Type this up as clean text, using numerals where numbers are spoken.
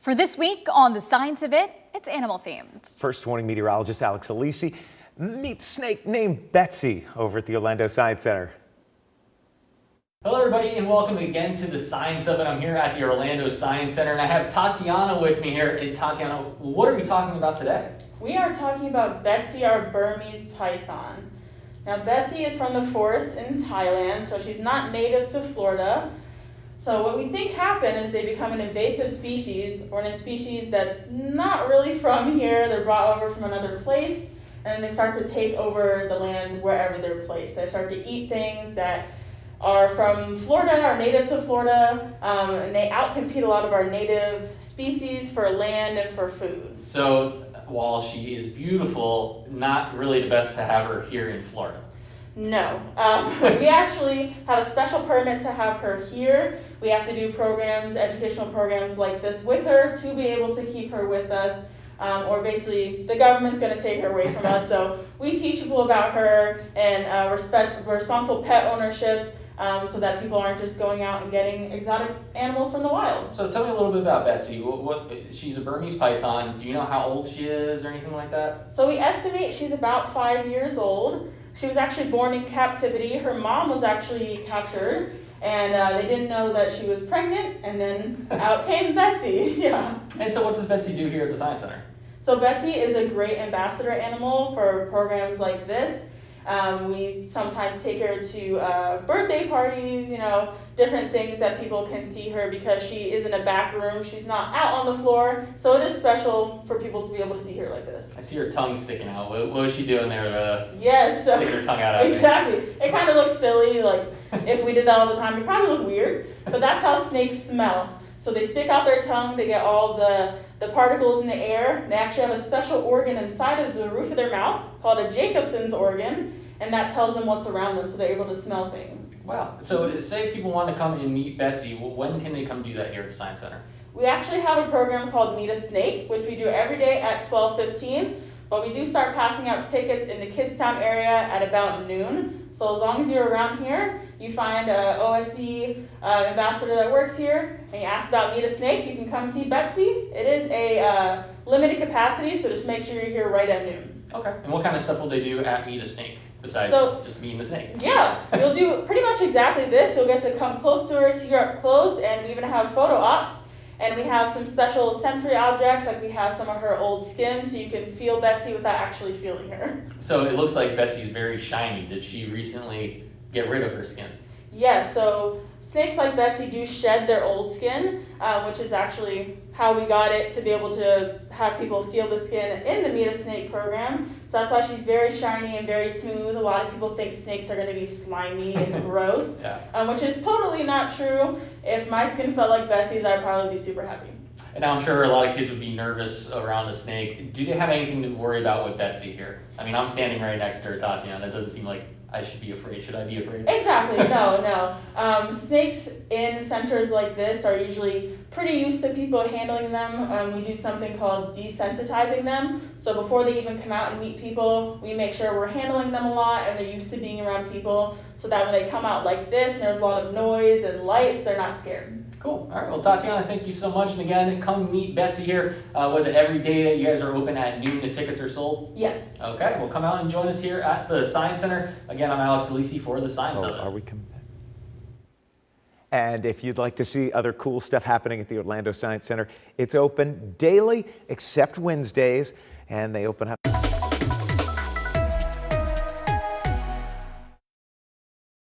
For this week on The Science of It, it's animal themed. First Warning meteorologist Alex Alisi meets snake named Betsy over at the Orlando Science Center. Hello everybody and welcome again to The Science of It. I'm here at the Orlando Science Center and I have Tatiana with me here. And Tatiana, what are we talking about today? We are talking about Betsy, our Burmese python. Now Betsy is from the forest in Thailand, so she's not native to Florida. So what we think happened is they become an invasive species, or an species that's not really from here. They're brought over from another place, and they start to take over the land wherever they're placed. They start to eat things that are from Florida, are native to Florida, and they outcompete a lot of our native species for land and for food. So while she is beautiful, not really the best to have her here in Florida. No, we actually have a special permit to have her here. We have to do programs, educational programs like this with her to be able to keep her with us, or basically the government's going to take her away from us. So we teach people about her and responsible pet ownership, so that people aren't just going out and getting exotic animals from the wild. So tell me a little bit about Betsy. She's a Burmese python. Do you know how old she is or anything like that? So we estimate she's about 5 years old. She was actually born in captivity. Her mom was actually captured, and they didn't know that she was pregnant, and then out came Betsy. Yeah. And so what does Betsy do here at the Science Center? So Betsy is a great ambassador animal for programs like this. We sometimes take her to birthday parties, different things that people can see her because she is in a back room. She's not out on the floor, so it is special for people to be able to see her like this. I see her tongue sticking out. What was she doing there to stick her tongue out? Exactly. It kind of looks silly. Like if we did that all the time, it'd probably look weird. But that's how snakes smell. So they stick out their tongue. They get all the particles in the air. They actually have a special organ inside of the roof of their mouth called a Jacobson's organ, and that tells them what's around them, so they're able to smell things. Wow. So say if people want to come and meet Betsy, when can they come do that here at the Science Center? We actually have a program called Meet a Snake, which we do every day at 12:15, but we do start passing out tickets in the Kidstown area at about noon. So as long as you're around here, you find a OSC ambassador that works here, and you ask about Meet a Snake, you can come see Betsy. It is a limited capacity, so just make sure you're here right at noon. Okay. And what kind of stuff will they do at Meet a Snake besides just meeting the snake? Yeah, you'll do pretty much exactly this. You'll get to come close to her, see her up close, and we even have photo ops. And we have some special sensory objects, like we have some of her old skin, so you can feel Betsy without actually feeling her. So it looks like Betsy's very shiny. Did she recently get rid of her skin? Yes, so snakes like Betsy do shed their old skin, which is actually how we got it to be able to have people feel the skin in the Meet a Snake program. So that's why she's very shiny and very smooth. A lot of people think snakes are going to be slimy and gross, which is totally not true. If my skin felt like Betsy's, I'd probably be super happy. And I'm sure a lot of kids would be nervous around a snake. Do they have anything to worry about with Betsy here? I mean, I'm standing right next to her, Tatiana. That doesn't seem like I should be afraid. Should I be afraid? Exactly. No. Snakes in centers like this are usually pretty used to people handling them. We do something called desensitizing them. So before they even come out and meet people, we make sure we're handling them a lot and they're used to being around people, so that when they come out like this and there's a lot of noise and lights, they're not scared. Cool. All right. Well, Tatiana, thank you so much. And again, come meet Betsy here. Was it every day that you guys are open at noon? The tickets are sold? Yes. Okay. Well, come out and join us here at the Science Center. Again, I'm Alex Alisi for the Science Center. Are we coming back? And if you'd like to see other cool stuff happening at the Orlando Science Center, it's open daily except Wednesdays, and they open up